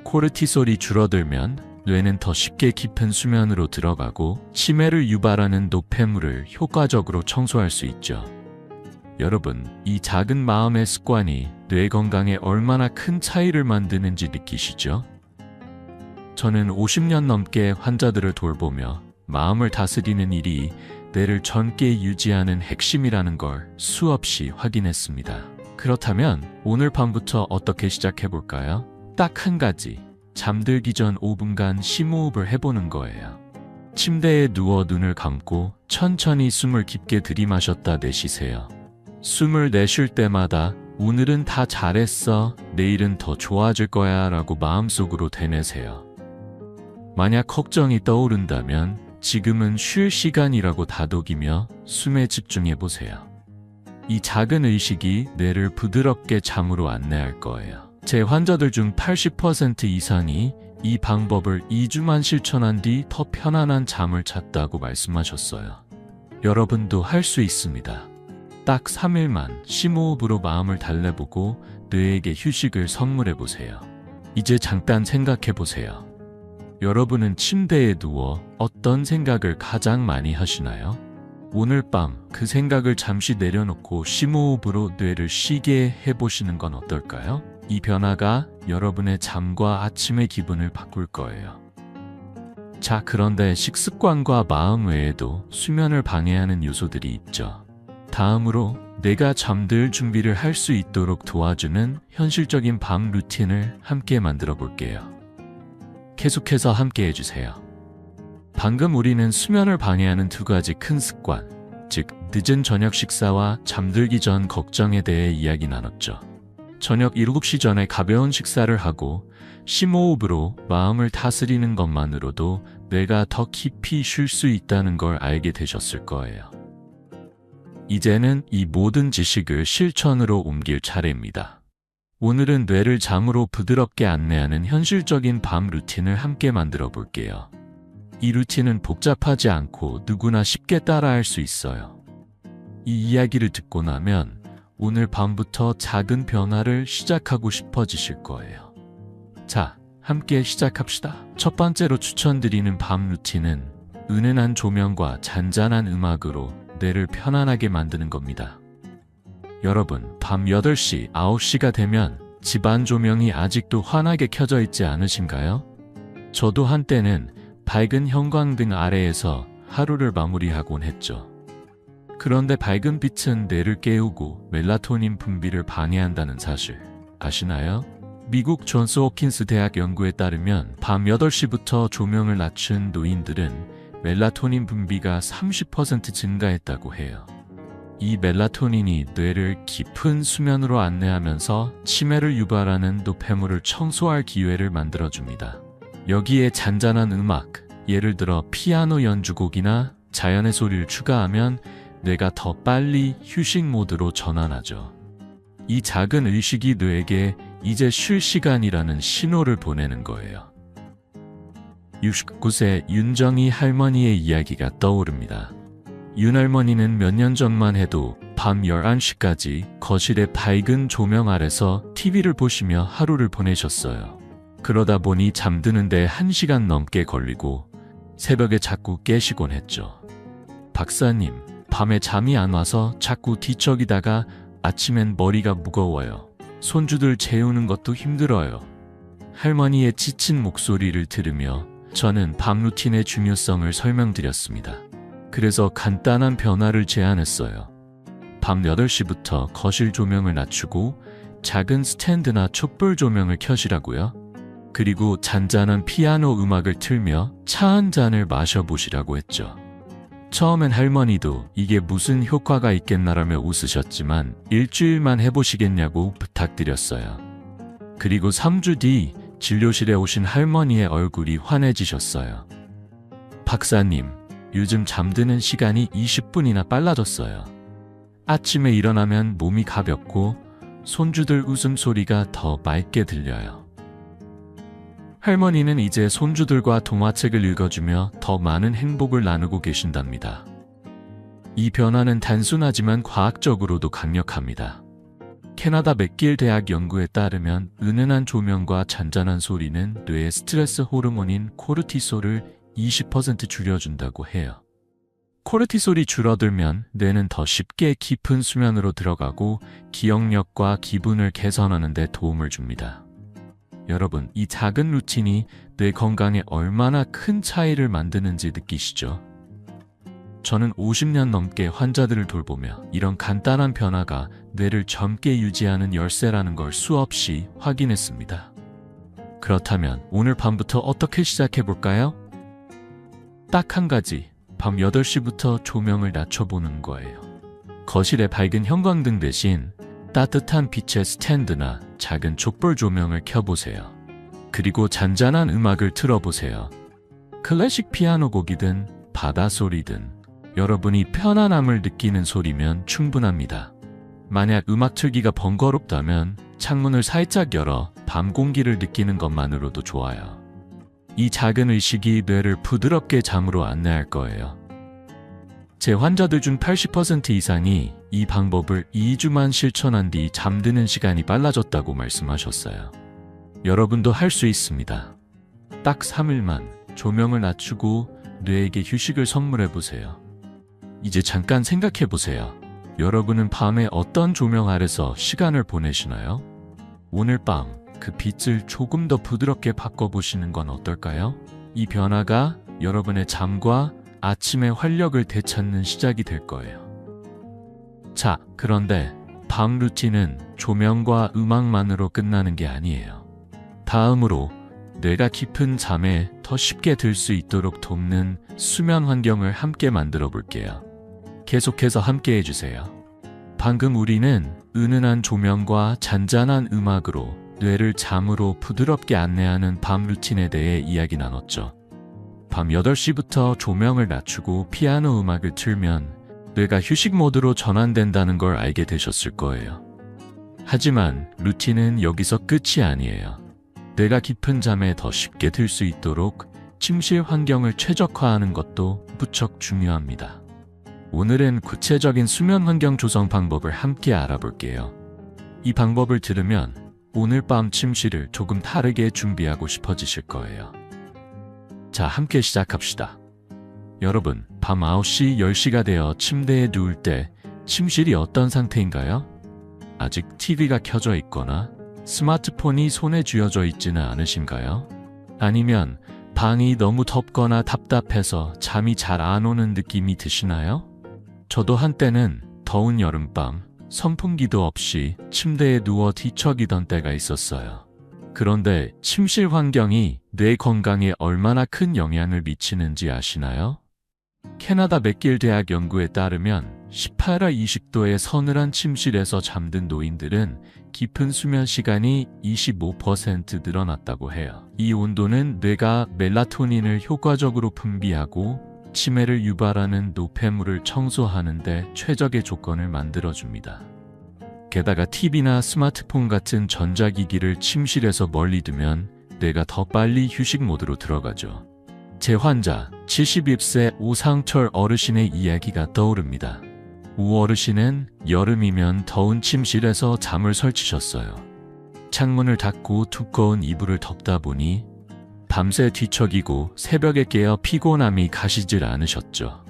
코르티솔이 줄어들면 뇌는 더 쉽게 깊은 수면으로 들어가고 치매를 유발하는 노폐물을 효과적으로 청소할 수 있죠. 여러분, 이 작은 마음의 습관이 뇌 건강에 얼마나 큰 차이를 만드는지 느끼시죠? 저는 50년 넘게 환자들을 돌보며 마음을 다스리는 일이 뇌를 젊게 유지하는 핵심이라는 걸 수없이 확인했습니다. 그렇다면 오늘 밤부터 어떻게 시작해볼까요? 딱 한 가지, 잠들기 전 5분간 심호흡을 해보는 거예요. 침대에 누워 눈을 감고 천천히 숨을 깊게 들이마셨다 내쉬세요. 숨을 내쉴 때마다 오늘은 다 잘했어, 내일은 더 좋아질 거야 라고 마음속으로 되뇌세요. 만약 걱정이 떠오른다면 지금은 쉴 시간이라고 다독이며 숨에 집중해보세요. 이 작은 의식이 뇌를 부드럽게 잠으로 안내할 거예요. 제 환자들 중 80% 이상이 이 방법을 2주만 실천한 뒤 더 편안한 잠을 잤다고 말씀하셨어요. 여러분도 할 수 있습니다. 딱 3일만 심호흡으로 마음을 달래보고 뇌에게 휴식을 선물해보세요. 이제 잠깐 생각해보세요. 여러분은 침대에 누워 어떤 생각을 가장 많이 하시나요? 오늘 밤 그 생각을 잠시 내려놓고 심호흡으로 뇌를 쉬게 해보시는 건 어떨까요? 이 변화가 여러분의 잠과 아침의 기분을 바꿀 거예요. 자, 그런데 식습관과 마음 외에도 수면을 방해하는 요소들이 있죠. 다음으로 내가 잠들 준비를 할 수 있도록 도와주는 현실적인 밤 루틴을 함께 만들어 볼게요. 계속해서 함께 해주세요. 방금 우리는 수면을 방해하는 두 가지 큰 습관, 즉 늦은 저녁 식사와 잠들기 전 걱정에 대해 이야기 나눴죠. 저녁 7시 전에 가벼운 식사를 하고 심호흡으로 마음을 다스리는 것만으로도 뇌가 더 깊이 쉴 수 있다는 걸 알게 되셨을 거예요. 이제는 이 모든 지식을 실천으로 옮길 차례입니다. 오늘은 뇌를 잠으로 부드럽게 안내하는 현실적인 밤 루틴을 함께 만들어 볼게요. 이 루틴은 복잡하지 않고 누구나 쉽게 따라할 수 있어요. 이 이야기를 듣고 나면 오늘 밤부터 작은 변화를 시작하고 싶어지실 거예요. 자, 함께 시작합시다. 첫 번째로 추천드리는 밤 루틴은 은은한 조명과 잔잔한 음악으로 뇌를 편안하게 만드는 겁니다. 여러분, 밤 8시, 9시가 되면 집안 조명이 아직도 환하게 켜져 있지 않으신가요? 저도 한때는 밝은 형광등 아래에서 하루를 마무리하곤 했죠. 그런데 밝은 빛은 뇌를 깨우고 멜라토닌 분비를 방해한다는 사실 아시나요? 미국 존스 홉킨스 대학 연구에 따르면 밤 8시부터 조명을 낮춘 노인들은 멜라토닌 분비가 30% 증가했다고 해요. 이 멜라토닌이 뇌를 깊은 수면으로 안내하면서 치매를 유발하는 노폐물을 청소할 기회를 만들어줍니다. 여기에 잔잔한 음악, 예를 들어 피아노 연주곡이나 자연의 소리를 추가하면 뇌가 더 빨리 휴식 모드로 전환하죠. 이 작은 의식이 뇌에게 이제 쉴 시간이라는 신호를 보내는 거예요. 69세 윤정희 할머니의 이야기가 떠오릅니다. 윤 할머니는 몇 년 전만 해도 밤 11시까지 거실의 밝은 조명 아래서 TV를 보시며 하루를 보내셨어요. 그러다 보니 잠드는데 1시간 넘게 걸리고 새벽에 자꾸 깨시곤 했죠. 박사님, 밤에 잠이 안 와서 자꾸 뒤척이다가 아침엔 머리가 무거워요. 손주들 재우는 것도 힘들어요. 할머니의 지친 목소리를 들으며 저는 밤 루틴의 중요성을 설명드렸습니다. 그래서 간단한 변화를 제안했어요. 밤 8시부터 거실 조명을 낮추고 작은 스탠드나 촛불 조명을 켜시라고요. 그리고 잔잔한 피아노 음악을 틀며 차 한 잔을 마셔보시라고 했죠. 처음엔 할머니도 이게 무슨 효과가 있겠나라며 웃으셨지만 일주일만 해보시겠냐고 부탁드렸어요. 그리고 3주 뒤 진료실에 오신 할머니의 얼굴이 환해지셨어요. 박사님, 요즘 잠드는 시간이 20분이나 빨라졌어요. 아침에 일어나면 몸이 가볍고 손주들 웃음소리가 더 맑게 들려요. 할머니는 이제 손주들과 동화책을 읽어주며 더 많은 행복을 나누고 계신답니다. 이 변화는 단순하지만 과학적으로도 강력합니다. 캐나다 맥길 대학 연구에 따르면 은은한 조명과 잔잔한 소리는 뇌의 스트레스 호르몬인 코르티솔을 20% 줄여준다고 해요. 코르티솔이 줄어들면 뇌는 더 쉽게 깊은 수면으로 들어가고 기억력과 기분을 개선하는 데 도움을 줍니다. 여러분, 이 작은 루틴이 뇌 건강에 얼마나 큰 차이를 만드는지 느끼시죠? 저는 50년 넘게 환자들을 돌보며 이런 간단한 변화가 뇌를 젊게 유지하는 열쇠라는 걸 수없이 확인했습니다. 그렇다면 오늘 밤부터 어떻게 시작해볼까요? 딱 한 가지, 밤 8시부터 조명을 낮춰보는 거예요. 거실의 밝은 형광등 대신 따뜻한 빛의 스탠드나 작은 촛불 조명을 켜보세요. 그리고 잔잔한 음악을 틀어보세요. 클래식 피아노 곡이든 바다 소리든 여러분이 편안함을 느끼는 소리면 충분합니다. 만약 음악 틀기가 번거롭다면 창문을 살짝 열어 밤 공기를 느끼는 것만으로도 좋아요. 이 작은 의식이 뇌를 부드럽게 잠으로 안내할 거예요. 제 환자들 중 80% 이상이 이 방법을 2주만 실천한 뒤 잠드는 시간이 빨라졌다고 말씀하셨어요. 여러분도 할 수 있습니다. 딱 3일만 조명을 낮추고 뇌에게 휴식을 선물해보세요. 이제 잠깐 생각해보세요. 여러분은 밤에 어떤 조명 아래서 시간을 보내시나요? 오늘 밤 그 빛을 조금 더 부드럽게 바꿔보시는 건 어떨까요? 이 변화가 여러분의 잠과 아침의 활력을 되찾는 시작이 될 거예요. 자, 그런데 밤 루틴은 조명과 음악만으로 끝나는 게 아니에요. 다음으로 뇌가 깊은 잠에 더 쉽게 들 수 있도록 돕는 수면 환경을 함께 만들어 볼게요. 계속해서 함께 해주세요. 방금 우리는 은은한 조명과 잔잔한 음악으로 뇌를 잠으로 부드럽게 안내하는 밤 루틴에 대해 이야기 나눴죠. 밤 8시부터 조명을 낮추고 피아노 음악을 틀면 뇌가 휴식 모드로 전환된다는 걸 알게 되셨을 거예요. 하지만 루틴은 여기서 끝이 아니에요. 뇌가 깊은 잠에 더 쉽게 들 수 있도록 침실 환경을 최적화하는 것도 무척 중요합니다. 오늘은 구체적인 수면 환경 조성 방법을 함께 알아볼게요. 이 방법을 들으면 오늘 밤 침실을 조금 다르게 준비하고 싶어지실 거예요. 자, 함께 시작합시다. 여러분, 밤 9시, 10시가 되어 침대에 누울 때 침실이 어떤 상태인가요? 아직 TV가 켜져 있거나 스마트폰이 손에 쥐어져 있지는 않으신가요? 아니면 방이 너무 덥거나 답답해서 잠이 잘 안 오는 느낌이 드시나요? 저도 한때는 더운 여름밤 선풍기도 없이 침대에 누워 뒤척이던 때가 있었어요. 그런데 침실 환경이 뇌 건강에 얼마나 큰 영향을 미치는지 아시나요? 캐나다 맥길 대학 연구에 따르면 18와 20도의 서늘한 침실에서 잠든 노인들은 깊은 수면 시간이 25% 늘어났다고 해요. 이 온도는 뇌가 멜라토닌을 효과적으로 분비하고 치매를 유발하는 노폐물을 청소하는 데 최적의 조건을 만들어줍니다. 게다가 TV나 스마트폰 같은 전자기기를 침실에서 멀리 두면 뇌가 더 빨리 휴식 모드로 들어가죠. 제 환자 71세 오상철 어르신의 이야기가 떠오릅니다. 우 어르신은 여름이면 더운 침실에서 잠을 설치셨어요. 창문을 닫고 두꺼운 이불을 덮다 보니 밤새 뒤척이고 새벽에 깨어 피곤함이 가시질 않으셨죠.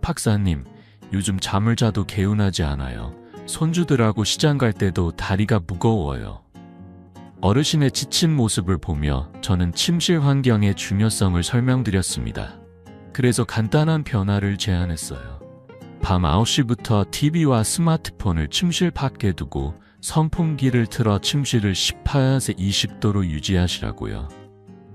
박사님, 요즘 잠을 자도 개운하지 않아요. 손주들하고 시장 갈 때도 다리가 무거워요. 어르신의 지친 모습을 보며 저는 침실 환경의 중요성을 설명드렸습니다. 그래서 간단한 변화를 제안했어요. 밤 9시부터 TV와 스마트폰을 침실 밖에 두고 선풍기를 틀어 침실을 18에서 20도로 유지하시라고요.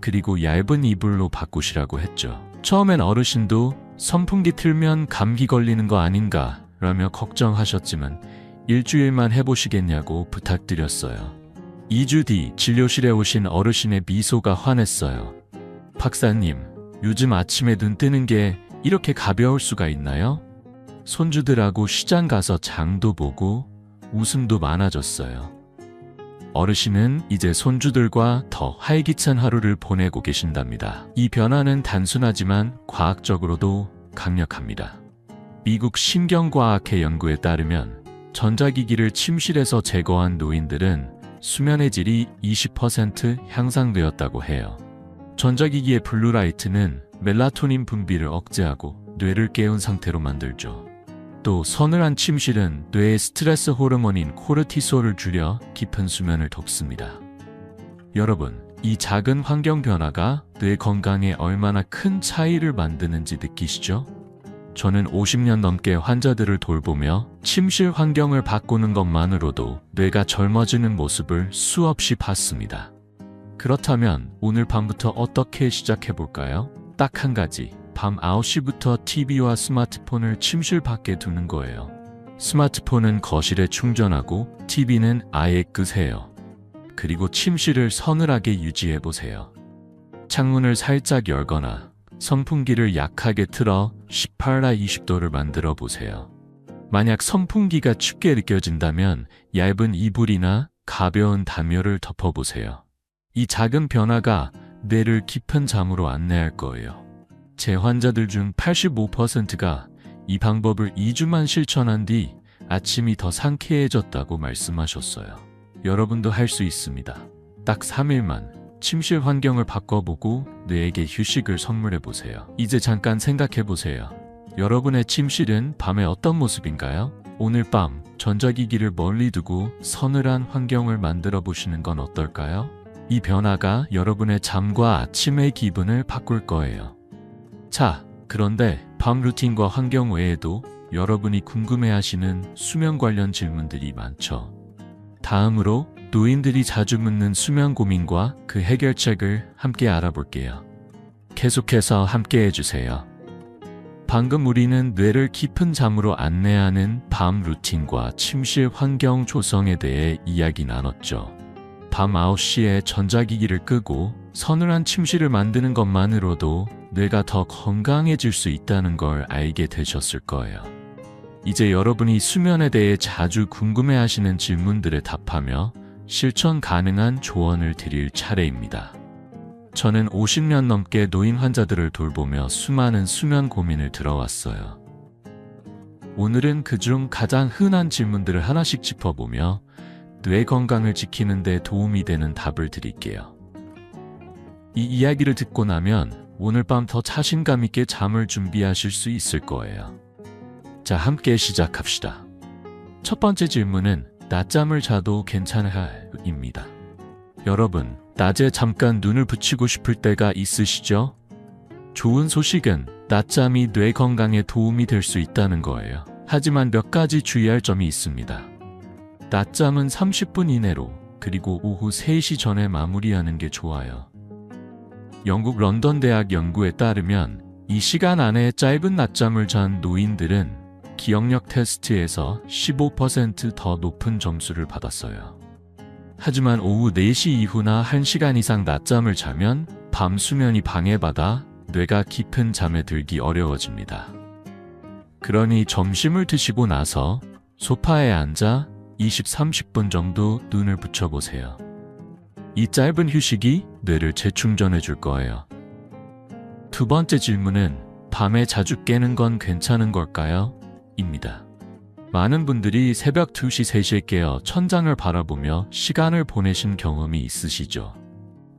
그리고 얇은 이불로 바꾸시라고 했죠. 처음엔 어르신도 선풍기 틀면 감기 걸리는 거 아닌가 라며 걱정하셨지만 일주일만 해보시겠냐고 부탁드렸어요. 2주 뒤 진료실에 오신 어르신의 미소가 환했어요. 박사님, 요즘 아침에 눈 뜨는 게 이렇게 가벼울 수가 있나요? 손주들하고 시장 가서 장도 보고 웃음도 많아졌어요. 어르신은 이제 손주들과 더 활기찬 하루를 보내고 계신답니다. 이 변화는 단순하지만 과학적으로도 강력합니다. 미국 신경과학회 연구에 따르면 전자기기를 침실에서 제거한 노인들은 수면의 질이 20% 향상되었다고 해요. 전자기기의 블루라이트는 멜라토닌 분비를 억제하고 뇌를 깨운 상태로 만들죠. 또 서늘한 침실은 뇌의 스트레스 호르몬인 코르티솔을 줄여 깊은 수면을 돕습니다. 여러분, 이 작은 환경 변화가 뇌 건강에 얼마나 큰 차이를 만드는지 느끼시죠? 저는 50년 넘게 환자들을 돌보며 침실 환경을 바꾸는 것만으로도 뇌가 젊어지는 모습을 수없이 봤습니다. 그렇다면 오늘 밤부터 어떻게 시작해볼까요? 딱 한 가지, 밤 9시부터 TV와 스마트폰을 침실 밖에 두는 거예요. 스마트폰은 거실에 충전하고 TV는 아예 끄세요. 그리고 침실을 서늘하게 유지해보세요. 창문을 살짝 열거나 선풍기를 약하게 틀어 18나 20도를 만들어 보세요. 만약 선풍기가 춥게 느껴진다면 얇은 이불이나 가벼운 담요를 덮어보세요. 이 작은 변화가 뇌를 깊은 잠으로 안내할 거예요. 제 환자들 중 85%가 이 방법을 2주만 실천한 뒤 아침이 더 상쾌해졌다고 말씀하셨어요. 여러분도 할 수 있습니다. 딱 3일만 침실 환경을 바꿔보고 뇌에게 휴식을 선물해보세요. 이제 잠깐 생각해보세요. 여러분의 침실은 밤에 어떤 모습인가요? 오늘 밤 전자기기를 멀리 두고 서늘한 환경을 만들어 보시는 건 어떨까요? 이 변화가 여러분의 잠과 아침의 기분을 바꿀 거예요. 자, 그런데 밤 루틴과 환경 외에도 여러분이 궁금해하시는 수면 관련 질문들이 많죠. 다음으로 노인들이 자주 묻는 수면 고민과 그 해결책을 함께 알아볼게요. 계속해서 함께 해주세요. 방금 우리는 뇌를 깊은 잠으로 안내하는 밤 루틴과 침실 환경 조성에 대해 이야기 나눴죠. 밤 9시에 전자기기를 끄고 서늘한 침실을 만드는 것만으로도 뇌가 더 건강해질 수 있다는 걸 알게 되셨을 거예요. 이제 여러분이 수면에 대해 자주 궁금해하시는 질문들에 답하며 실천 가능한 조언을 드릴 차례입니다. 저는 50년 넘게 노인 환자들을 돌보며 수많은 수면 고민을 들어왔어요. 오늘은 그중 가장 흔한 질문들을 하나씩 짚어보며 뇌 건강을 지키는 데 도움이 되는 답을 드릴게요. 이 이야기를 듣고 나면 오늘 밤 더 자신감 있게 잠을 준비하실 수 있을 거예요. 자, 함께 시작합시다. 첫 번째 질문은 낮잠을 자도 괜찮아입니다. 여러분, 낮에 잠깐 눈을 붙이고 싶을 때가 있으시죠? 좋은 소식은 낮잠이 뇌 건강에 도움이 될 수 있다는 거예요. 하지만 몇 가지 주의할 점이 있습니다. 낮잠은 30분 이내로, 그리고 오후 3시 전에 마무리하는 게 좋아요. 영국 런던 대학 연구에 따르면 이 시간 안에 짧은 낮잠을 잔 노인들은 기억력 테스트에서 15% 더 높은 점수를 받았어요. 하지만 오후 4시 이후나 1시간 이상 낮잠을 자면 밤 수면이 방해받아 뇌가 깊은 잠에 들기 어려워집니다. 그러니 점심을 드시고 나서 소파에 앉아 20-30분 정도 눈을 붙여보세요. 이 짧은 휴식이 뇌를 재충전해 줄 거예요. 두 번째 질문은 밤에 자주 깨는 건 괜찮은 걸까요? 입니다. 많은 분들이 새벽 2시, 3시에 깨어 천장을 바라보며 시간을 보내신 경험이 있으시죠?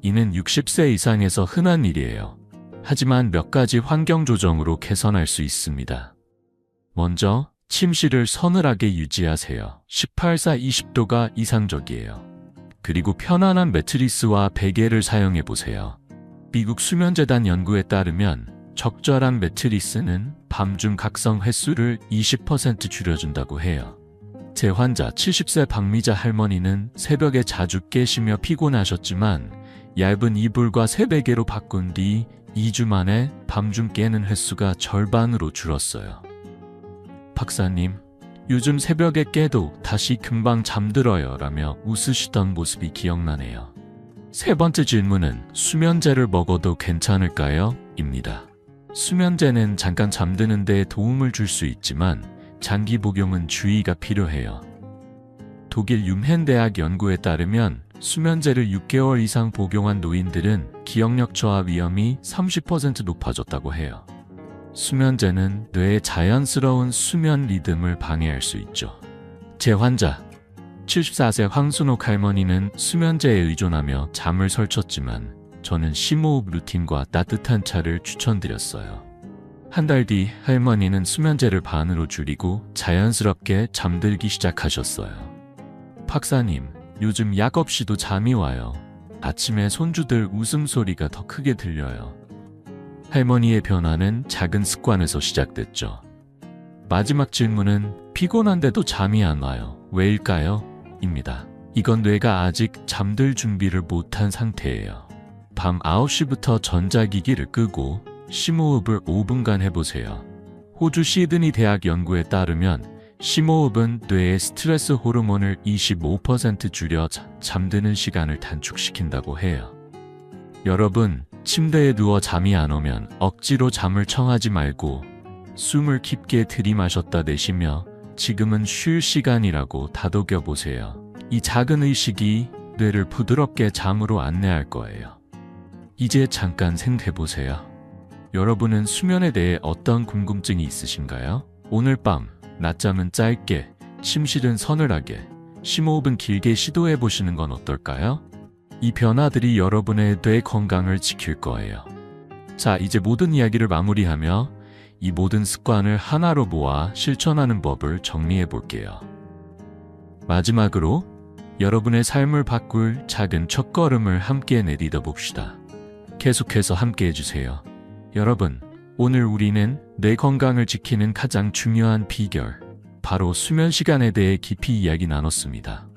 이는 60세 이상에서 흔한 일이에요. 하지만 몇 가지 환경 조정으로 개선할 수 있습니다. 먼저 침실을 서늘하게 유지하세요. 18-20도가 이상적이에요. 그리고 편안한 매트리스와 베개를 사용해 보세요. 미국 수면재단 연구에 따르면 적절한 매트리스는 밤중 각성 횟수를 20% 줄여준다고 해요. 제 환자 70세 박미자 할머니는 새벽에 자주 깨시며 피곤하셨지만 얇은 이불과 새베개로 바꾼 뒤 2주 만에 밤중 깨는 횟수가 절반으로 줄었어요. 박사님, 요즘 새벽에 깨도 다시 금방 잠들어요 라며 웃으시던 모습이 기억나네요. 세 번째 질문은 수면제를 먹어도 괜찮을까요? 입니다. 수면제는 잠깐 잠드는 데 도움을 줄 수 있지만 장기 복용은 주의가 필요해요. 독일 윰헨대학 연구에 따르면 수면제를 6개월 이상 복용한 노인들은 기억력 저하 위험이 30% 높아졌다고 해요. 수면제는 뇌의 자연스러운 수면 리듬을 방해할 수 있죠. 제 환자 74세 황순옥 할머니는 수면제에 의존하며 잠을 설쳤지만 저는 심호흡 루틴과 따뜻한 차를 추천드렸어요. 한 달 뒤 할머니는 수면제를 반으로 줄이고 자연스럽게 잠들기 시작하셨어요. 박사님, 요즘 약 없이도 잠이 와요. 아침에 손주들 웃음소리가 더 크게 들려요. 할머니의 변화는 작은 습관에서 시작됐죠. 마지막 질문은 피곤한데도 잠이 안 와요. 왜일까요? 입니다. 이건 뇌가 아직 잠들 준비를 못한 상태예요. 밤 9시부터 전자기기를 끄고 심호흡을 5분간 해보세요. 호주 시드니 대학 연구에 따르면 심호흡은 뇌의 스트레스 호르몬을 25% 줄여 잠드는 시간을 단축시킨다고 해요. 여러분, 침대에 누워 잠이 안 오면 억지로 잠을 청하지 말고 숨을 깊게 들이마셨다 내쉬며 지금은 쉴 시간이라고 다독여 보세요. 이 작은 의식이 뇌를 부드럽게 잠으로 안내할 거예요. 이제 잠깐 생각해보세요. 여러분은 수면에 대해 어떤 궁금증이 있으신가요? 오늘 밤 낮잠은 짧게, 침실은 서늘하게, 심호흡은 길게 시도해보시는 건 어떨까요? 이 변화들이 여러분의 뇌 건강을 지킬 거예요. 자, 이제 모든 이야기를 마무리하며 이 모든 습관을 하나로 모아 실천하는 법을 정리해 볼게요. 마지막으로 여러분의 삶을 바꿀 작은 첫걸음을 함께 내딛어 봅시다. 계속해서 함께 해주세요. 여러분, 오늘 우리는 뇌 건강을 지키는 가장 중요한 비결, 바로 수면 시간에 대해 깊이 이야기 나눴습니다.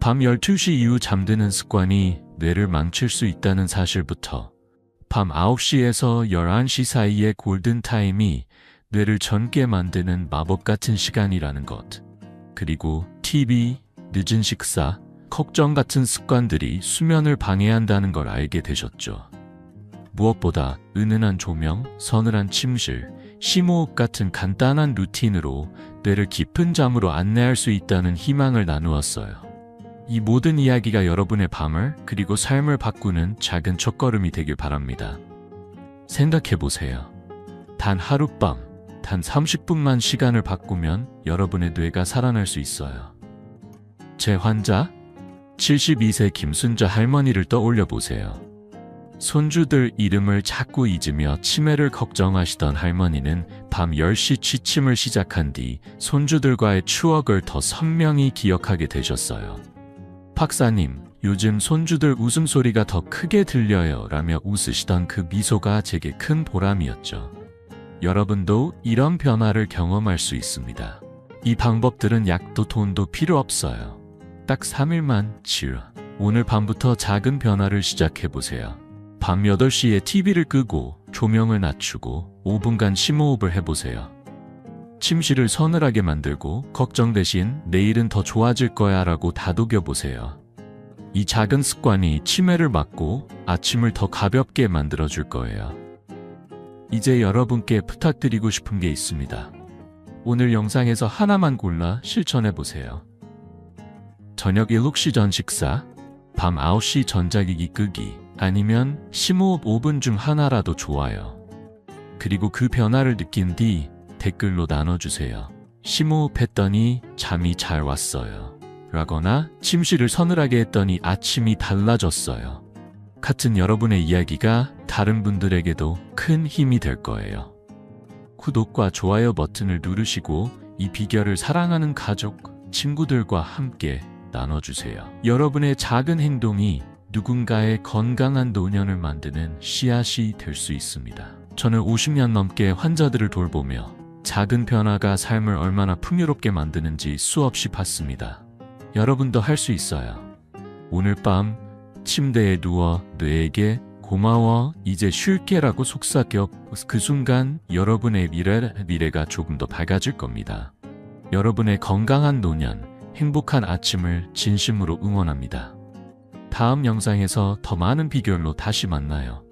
밤 12시 이후 잠드는 습관이 뇌를 망칠 수 있다는 사실부터 밤 9시에서 11시 사이의 골든타임이 뇌를 젊게 만드는 마법 같은 시간이라는 것, 그리고 TV, 늦은 식사, 걱정 같은 습관들이 수면을 방해한다는 걸 알게 되셨죠. 무엇보다 은은한 조명, 서늘한 침실, 심호흡 같은 간단한 루틴으로 뇌를 깊은 잠으로 안내할 수 있다는 희망을 나누었어요. 이 모든 이야기가 여러분의 밤을 그리고 삶을 바꾸는 작은 첫걸음이 되길 바랍니다. 생각해보세요. 단 하룻밤, 단 30분만 시간을 바꾸면 여러분의 뇌가 살아날 수 있어요. 제 환자 72세 김순자 할머니를 떠올려 보세요. 손주들 이름을 자꾸 잊으며 치매를 걱정하시던 할머니는 밤 10시 취침을 시작한 뒤 손주들과의 추억을 더 선명히 기억하게 되셨어요. 박사님, 요즘 손주들 웃음소리가 더 크게 들려요 라며 웃으시던 그 미소가 제게 큰 보람이었죠. 여러분도 이런 변화를 경험할 수 있습니다. 이 방법들은 약도 돈도 필요 없어요. 딱 3일만 치유. 오늘 밤부터 작은 변화를 시작해보세요. 밤 8시에 TV를 끄고 조명을 낮추고 5분간 심호흡을 해보세요. 침실을 서늘하게 만들고 걱정 대신 내일은 더 좋아질 거야 라고 다독여보세요. 이 작은 습관이 치매를 막고 아침을 더 가볍게 만들어줄 거예요. 이제 여러분께 부탁드리고 싶은 게 있습니다. 오늘 영상에서 하나만 골라 실천해보세요. 저녁 7시 전 식사, 밤 9시 전자기기 끄기, 아니면 심호흡 5분 중 하나라도 좋아요. 그리고 그 변화를 느낀 뒤 댓글로 나눠주세요. 심호흡했더니 잠이 잘 왔어요. 라거나 침실을 서늘하게 했더니 아침이 달라졌어요. 같은 여러분의 이야기가 다른 분들에게도 큰 힘이 될 거예요. 구독과 좋아요 버튼을 누르시고 이 비결을 사랑하는 가족, 친구들과 함께 나눠주세요. 여러분의 작은 행동이 누군가의 건강한 노년을 만드는 씨앗이 될 수 있습니다. 저는 50년 넘게 환자들을 돌보며 작은 변화가 삶을 얼마나 풍요롭게 만드는지 수없이 봤습니다. 여러분도 할 수 있어요. 오늘 밤 침대에 누워 뇌에게 고마워 이제 쉴게라고 속삭여 그 순간 여러분의 미래가 조금 더 밝아질 겁니다. 여러분의 건강한 노년, 행복한 아침을 진심으로 응원합니다. 다음 영상에서 더 많은 비결로 다시 만나요.